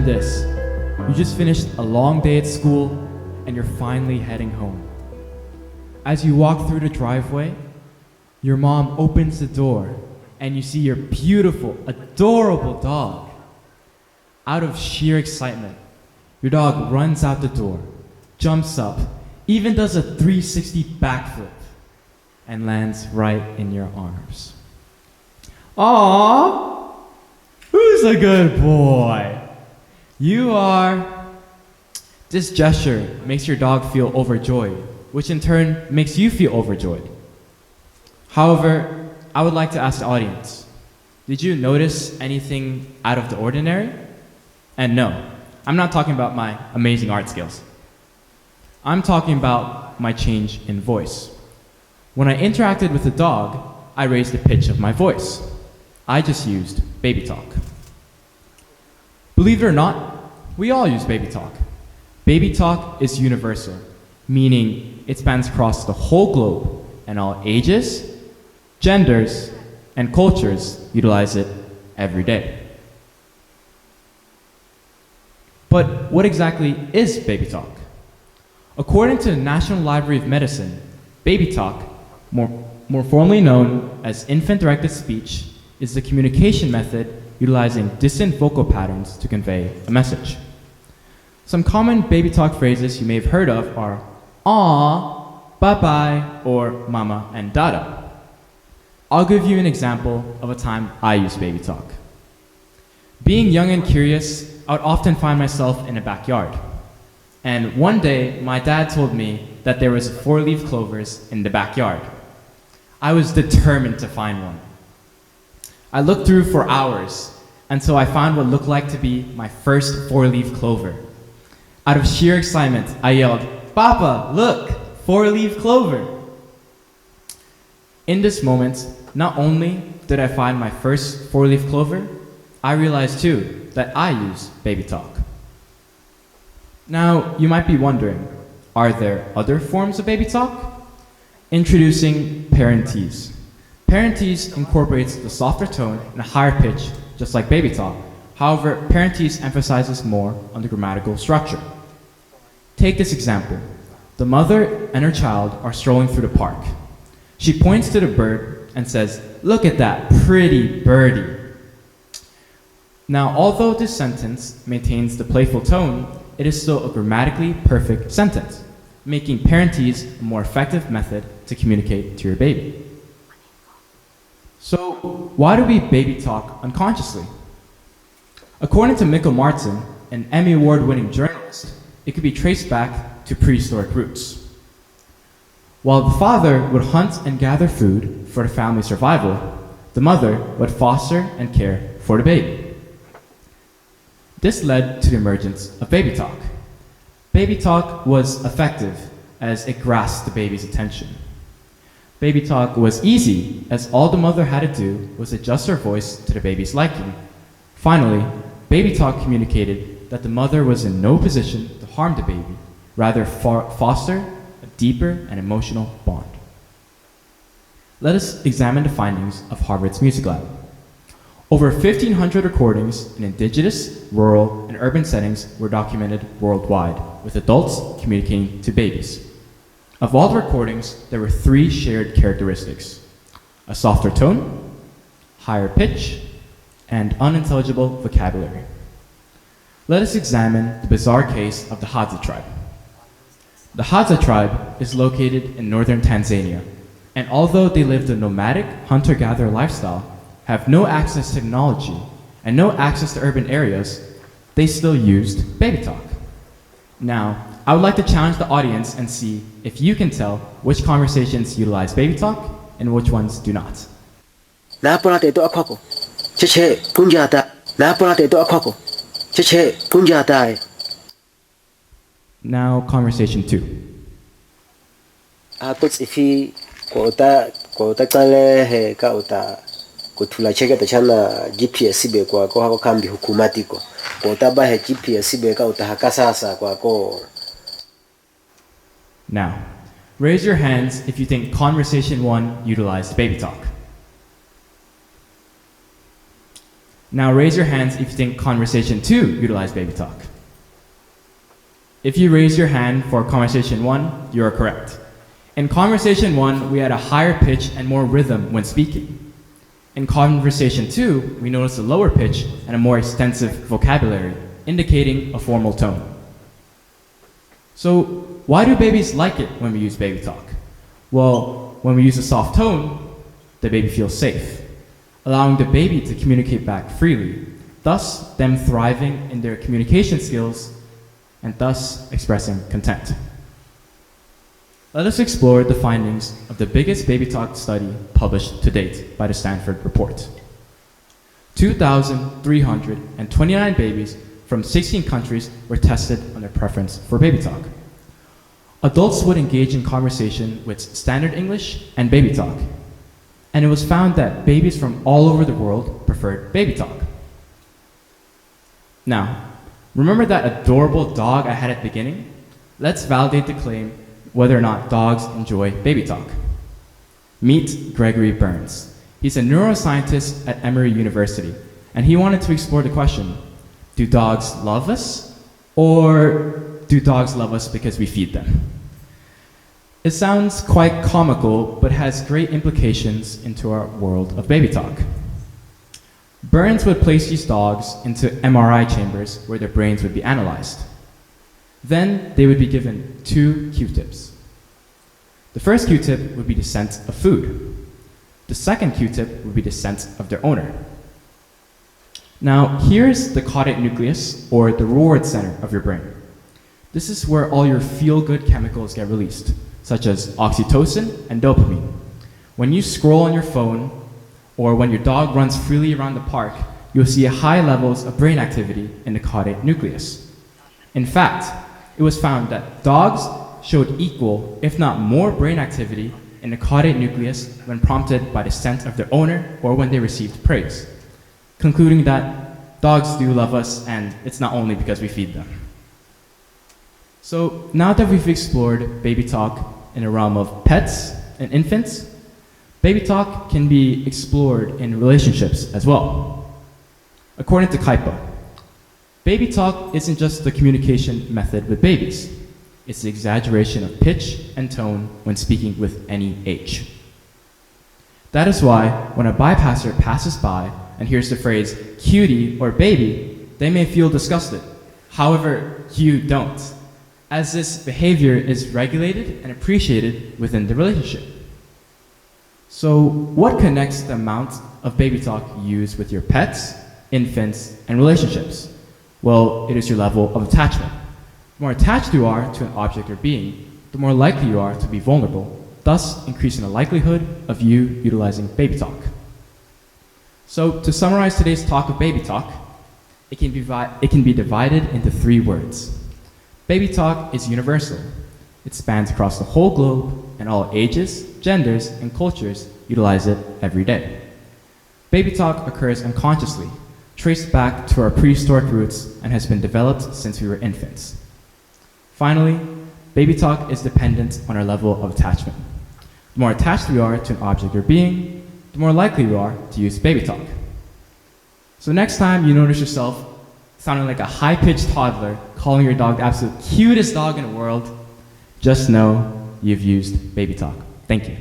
Imagine this. You just finished a long day at school and you're finally heading home. As you walk through the driveway, your mom opens the door and you see your beautiful, adorable dog. Out of sheer excitement, your dog runs out the door, jumps up, even does a 360 backflip, and lands right in your arms. Aww! Who's a good boy? You are. This gesture makes your dog feel overjoyed, which in turn makes you feel overjoyed. However, I would like to ask the audience, did you notice anything out of the ordinary? And no, I'm not talking about my amazing art skills. I'm talking about my change in voice. When I interacted with the dog, I raised the pitch of my voice. I just used baby talk. Believe it or not, we all use baby talk. Baby talk is universal, meaning it spans across the whole globe, and all ages, genders, and cultures utilize it every day. But what exactly is baby talk? According to the National Library of Medicine, baby talk, more formally known as infant-directed speech, is the communication method utilizing distant vocal patterns to convey a message. Some common baby talk phrases you may have heard of are "aw," "bye-bye," or "mama" and "dada." I'll give you an example of a time I used baby talk. Being young and curious, I would often find myself in a backyard. And one day, my dad told me that there was 4-leaf clovers in the backyard. I was determined to find one. I looked through for hours until I found what looked like to be my first 4-leaf clover. Out of sheer excitement, I yelled, "Papa, look, 4-leaf clover!" In this moment, not only did I find my first 4-leaf clover, I realized too that I use baby talk. Now, you might be wondering, are there other forms of baby talk? Introducing parentese. Parentese incorporates the softer tone and a higher pitch, just like baby talk. However, parentese emphasizes more on the grammatical structure. Take this example. The mother and her child are strolling through the park. She points to the bird and says, "Look at that pretty birdie." Now, although this sentence maintains the playful tone, it is still a grammatically perfect sentence, making parentese a more effective method to communicate to your baby. So, why do we baby talk unconsciously? According to Mikkel Martin, an Emmy Award-winning journalist, it could be traced back to prehistoric roots. While the father would hunt and gather food for the family's survival, the mother would foster and care for the baby. This led to the emergence of baby talk. Baby talk was effective as it grasped the baby's attention. Baby talk was easy as all the mother had to do was adjust her voice to the baby's liking. Finally, baby talk communicated that the mother was in no position to harm the baby, rather foster a deeper and emotional bond. Let us examine the findings of Harvard's Music Lab. Over 1,500 recordings in indigenous, rural, and urban settings were documented worldwide, with adults communicating to babies. Of all the recordings, there were 3 shared characteristics: a softer tone, higher pitch, and unintelligible vocabulary. Let us examine the bizarre case of the Hadza tribe. The Hadza tribe is located in northern Tanzania, and although they lived a nomadic hunter-gatherer lifestyle, have no access to technology, and no access to urban areas, they still used baby talk. Now, I would like to challenge the audience and see if you can tell which conversations utilize baby talk and which ones do not. Now, conversation 2. Kutula cheke tachana GPS be kwa hako kambi hukumatiko. Kwa utaba he GPS be ka utahakasasa kwa ko. Now, raise your hands if you think conversation 1 utilized baby talk. Now raise your hands if you think conversation 2 utilized baby talk. If you raise your hand for conversation 1, you are correct. In conversation 1, we had a higher pitch and more rhythm when speaking. In conversation 2, we noticed a lower pitch and a more extensive vocabulary, indicating a formal tone. So, why do babies like it when we use baby talk? Well, when we use a soft tone, the baby feels safe, allowing the baby to communicate back freely, thus them thriving in their communication skills and thus expressing content. Let us explore the findings of the biggest baby talk study published to date by the Stanford Report. 2,329 babies from 16 countries were tested on their preference for baby talk. Adults would engage in conversation with standard English and baby talk, and it was found that babies from all over the world preferred baby talk. Now, remember that adorable dog I had at the beginning? Let's validate the claim whether or not dogs enjoy baby talk. Meet Gregory Burns. He's a neuroscientist at Emory University, and he wanted to explore the question, do dogs love us, or do dogs love us because we feed them? It sounds quite comical, but has great implications into our world of baby talk. Burns would place these dogs into MRI chambers where their brains would be analyzed. Then they would be given 2 Q-tips. The first Q-tip would be the scent of food. The second Q-tip would be the scent of their owner. Now, here's the caudate nucleus, or the reward center of your brain. This is where all your feel-good chemicals get released, such as oxytocin and dopamine. When you scroll on your phone, or when your dog runs freely around the park, you'll see high levels of brain activity in the caudate nucleus. In fact, it was found that dogs showed equal, if not more, brain activity in the caudate nucleus when prompted by the scent of their owner or when they received praise, concluding that dogs do love us, and it's not only because we feed them. So now that we've explored baby talk in the realm of pets and infants, baby talk can be explored in relationships as well. According to Kaipa, baby talk isn't just the communication method with babies. It's the exaggeration of pitch and tone when speaking with any age. That is why when a bypasser passes by and hears the phrase cutie or baby, they may feel disgusted. However, you don't, as this behavior is regulated and appreciated within the relationship. So what connects the amount of baby talk you use with your pets, infants, and relationships? Well, it is your level of attachment. The more attached you are to an object or being, the more likely you are to be vulnerable, thus increasing the likelihood of you utilizing baby talk. So to summarize today's talk of baby talk, it can be divided into 3 words. Baby talk is universal. It spans across the whole globe, and all ages, genders, and cultures utilize it every day. Baby talk occurs unconsciously, traced back to our prehistoric roots, and has been developed since we were infants. Finally, baby talk is dependent on our level of attachment. The more attached we are to an object or being, the more likely we are to use baby talk. So next time you notice yourself sounding like a high-pitched toddler calling your dog the absolute cutest dog in the world, just know you've used baby talk. Thank you.